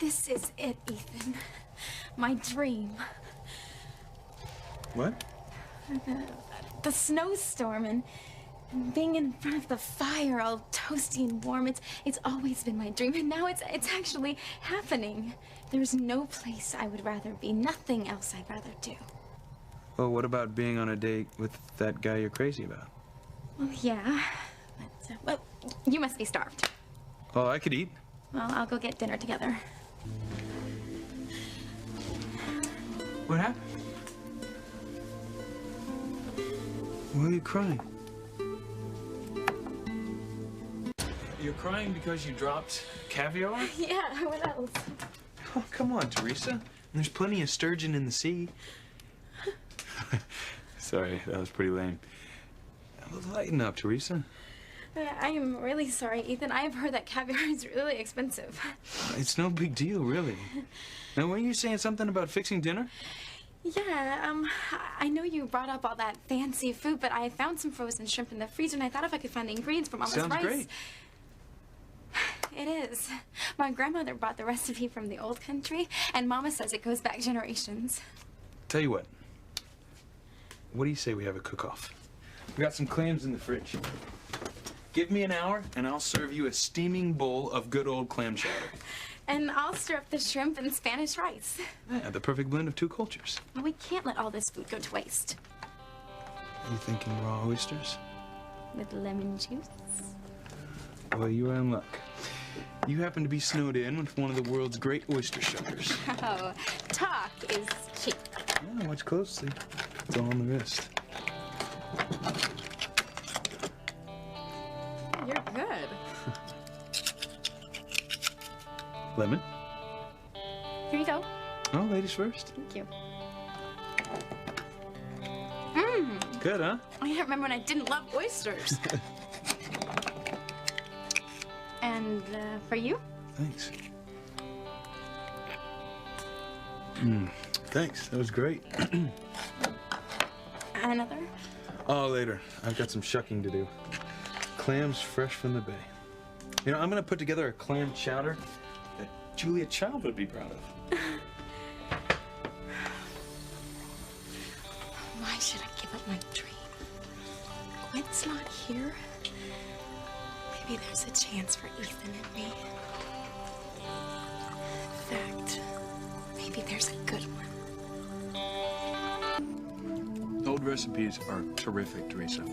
This is it, Ethan. My dream. What? The snowstorm and being in front of the fire, all toasty and warm. It's always been my dream, and now it's actually happening. There's no place I would rather be, nothing else I'd rather do. Well, what about being on a date with that guy you're crazy about? Well, yeah, but, well, you must be starved. Oh, I could eat. Well, I'll go get dinner together. What happened? Why are you crying? You're crying because you dropped caviar? Yeah, what else? Oh, come on, Theresa. There's plenty of sturgeon in the sea. Sorry, that was pretty lame. Lighten up, Theresa. I am really sorry, Ethan. I have heard that caviar is really expensive. It's no big deal, really. Now, weren't you saying something about fixing dinner? Yeah, I know you brought up all that fancy food, but I found some frozen shrimp in the freezer, and I thought if I could find the ingredients for Mama's rice. Sounds great. It is. My grandmother brought the recipe from the old country, and Mama says it goes back generations. Tell you what. What do you say we have a cook-off? We got some clams in the fridge. Give me an hour, and I'll serve you a steaming bowl of good old clam chowder. And I'll stir up the shrimp and Spanish rice. Yeah, the perfect blend of two cultures. Well, we can't let all this food go to waste. Are you thinking raw oysters? With lemon juice? Well, you are in luck. You happen to be snowed in with one of the world's great oyster shuckers. Oh, talk is cheap. Yeah, watch closely. It's all on the wrist. You're good. Lemon? Here you go. Oh, ladies first. Thank you. Mmm. Good, huh? I can't remember when I didn't love oysters. And for you? Thanks. Thanks. That was great. Another? Oh, later. I've got some shucking to do. Clams fresh from the bay. You know, I'm gonna put together a clam chowder that Julia Child would be proud of. Why should I give up my dream? Gwen's not here. Maybe there's a chance for Ethan and me. In fact, maybe there's a good one. Old recipes are terrific, Theresa.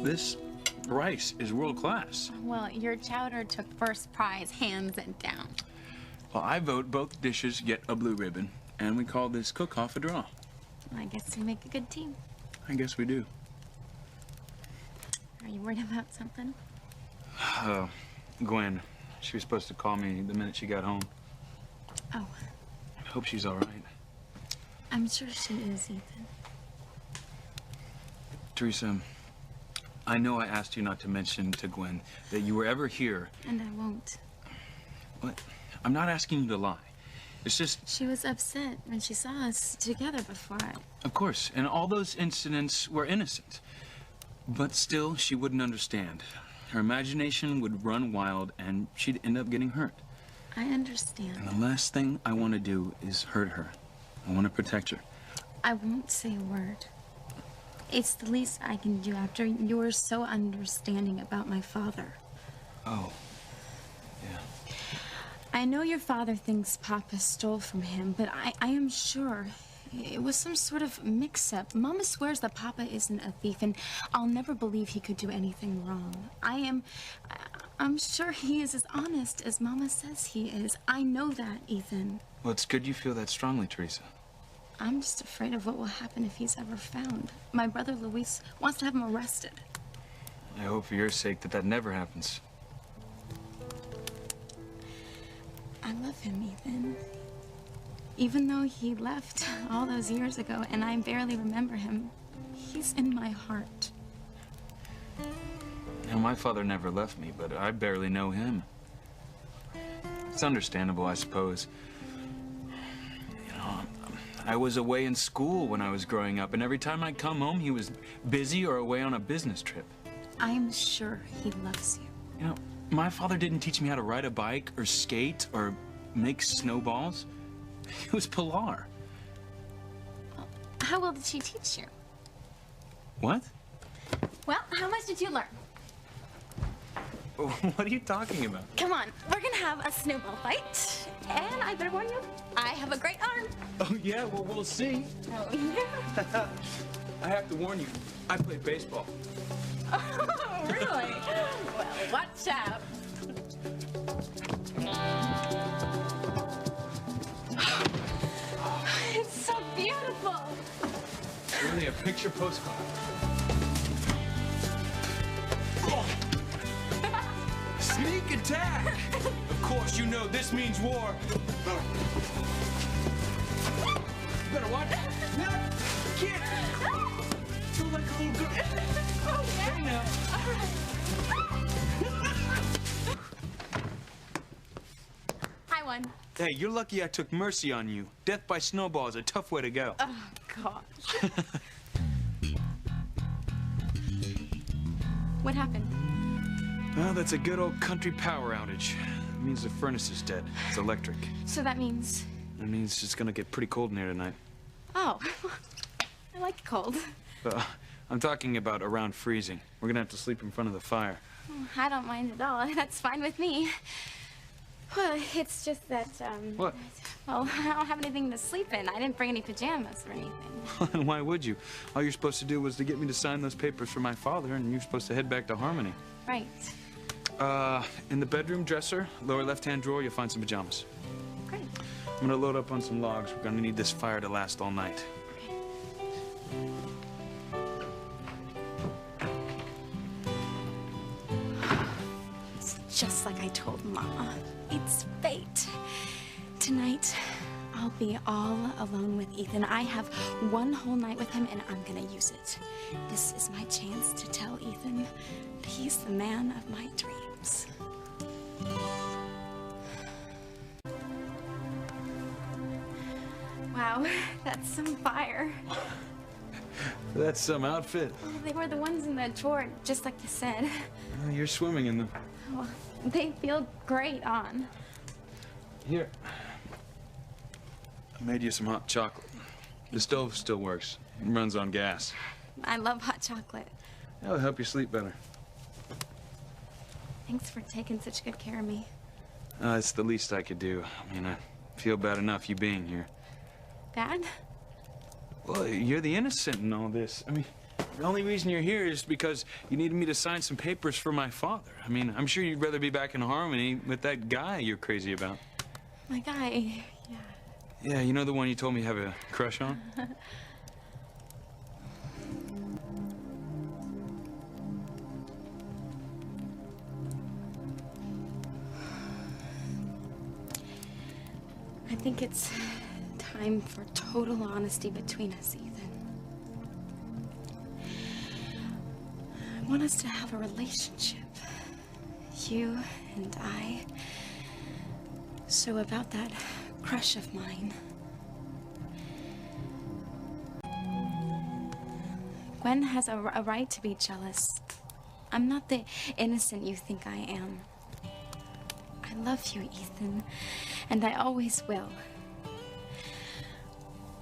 This rice is world class. Well, your chowder took first prize, hands down. Well, I vote both dishes get a blue ribbon, and we call this cook-off a draw. I guess we make a good team. I guess we do. Are you worried about something? Gwen. She was supposed to call me the minute she got home. Oh. I hope she's all right. I'm sure she is, Ethan. Theresa, I know I asked you not to mention to Gwen that you were ever here. And I won't. What? I'm not asking you to lie. It's just... She was upset when she saw us together before. Of course, and all those incidents were innocent. But still, she wouldn't understand. Her imagination would run wild, and she'd end up getting hurt. I understand. And the last thing I want to do is hurt her. I want to protect her. I won't say a word. It's the least I can do after you were so understanding about my father. Oh. Yeah. I know your father thinks Papa stole from him, but I am sure it was some sort of mix-up. Mama swears that Papa isn't a thief, and I'll never believe he could do anything wrong. I'm sure he is as honest as Mama says he is. I know that, Ethan. Well, it's good you feel that strongly, Theresa. I'm just afraid of what will happen if he's ever found. My brother Luis wants to have him arrested. I hope for your sake that that never happens. I love him, Ethan. Even though he left all those years ago and I barely remember him, he's in my heart. Now, my father never left me, but I barely know him. It's understandable, I suppose. You know, I was away in school when I was growing up, and every time I'd come home, he was busy or away on a business trip. I am sure he loves you. You know, my father didn't teach me how to ride a bike or skate or make snowballs? It was Pilar. How well did she teach you? What? Well, how much did you learn? What are you talking about? Come on, we're gonna have a snowball fight. And I better warn you, I have a great arm. Oh, yeah, well, we'll see. Oh, yeah? I have to warn you, I play baseball. Oh, really? Well, watch out. It's so beautiful. Really a picture postcard. Sneak attack! Of course, you know this means war. You better watch it. Kid! Feel like a little girl. Oh, yeah? Hey now. All right. I won. Hey, you're lucky I took mercy on you. Death by snowball is a tough way to go. Oh, gosh. What happened? Well, that's a good old country power outage. It means the furnace is dead. It's electric. So that means... It means it's gonna get pretty cold in here tonight. Oh, I like it cold. I'm talking about around freezing. We're gonna have to sleep in front of the fire. I don't mind at all. That's fine with me. Well, it's just that, What? Well, I don't have anything to sleep in. I didn't bring any pajamas or anything. Why would you? All you're supposed to do was to get me to sign those papers for my father, and you're supposed to head back to Harmony. Right. In the bedroom dresser, lower left-hand drawer, you'll find some pajamas. Great. I'm gonna load up on some logs. We're gonna need this fire to last all night. It's just like I told Mama. It's fate. Tonight, I'll be all alone with Ethan. I have one whole night with him, and I'm gonna use it. This is my chance to tell Ethan that he's the man of my dreams. Wow, that's some fire. That's some outfit. Well, they were the ones in the drawer, just like you said. You're swimming in them. Well, they feel great on. Here. I made you some hot chocolate. The stove still works. It runs on gas. I love hot chocolate. That'll help you sleep better. Thanks for taking such good care of me. It's the least I could do. I mean, I feel bad enough you being here. Dad? Well, you're the innocent in all this. I mean, the only reason you're here is because you needed me to sign some papers for my father. I mean, I'm sure you'd rather be back in Harmony with that guy you're crazy about. My guy, yeah. Yeah, you know the one you told me you have a crush on? I think it's time for total honesty between us, Ethan. I want us to have a relationship. You and I. So about that crush of mine. Gwen has a right to be jealous. I'm not the innocent you think I am. I love you, Ethan, and I always will.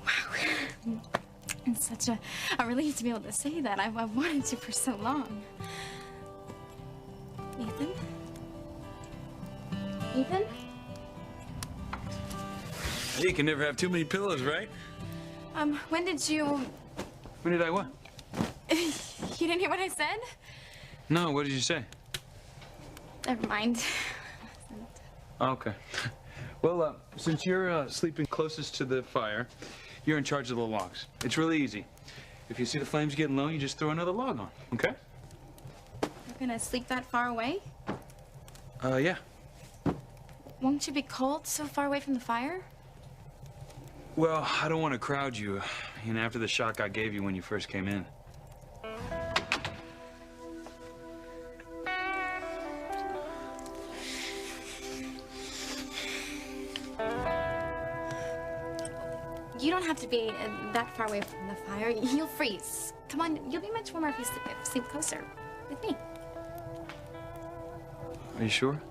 Wow. It's such a relief to be able to say that. I've wanted to for so long. Ethan? Ethan? You can never have too many pillows, right? When did you... When did I what? You didn't hear what I said? No, what did you say? Never mind. Okay. Well, since you're sleeping closest to the fire, you're in charge of the logs. It's really easy. If you see the flames getting low, you just throw another log on, okay? You're gonna sleep that far away? Yeah. Won't you be cold so far away from the fire? Well, I don't want to crowd you, after the shock I gave you when you first came in. You don't have to be that far away from the fire. You'll freeze. Come on, you'll be much warmer if you sleep closer with me. Are you sure?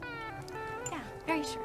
Yeah, very sure.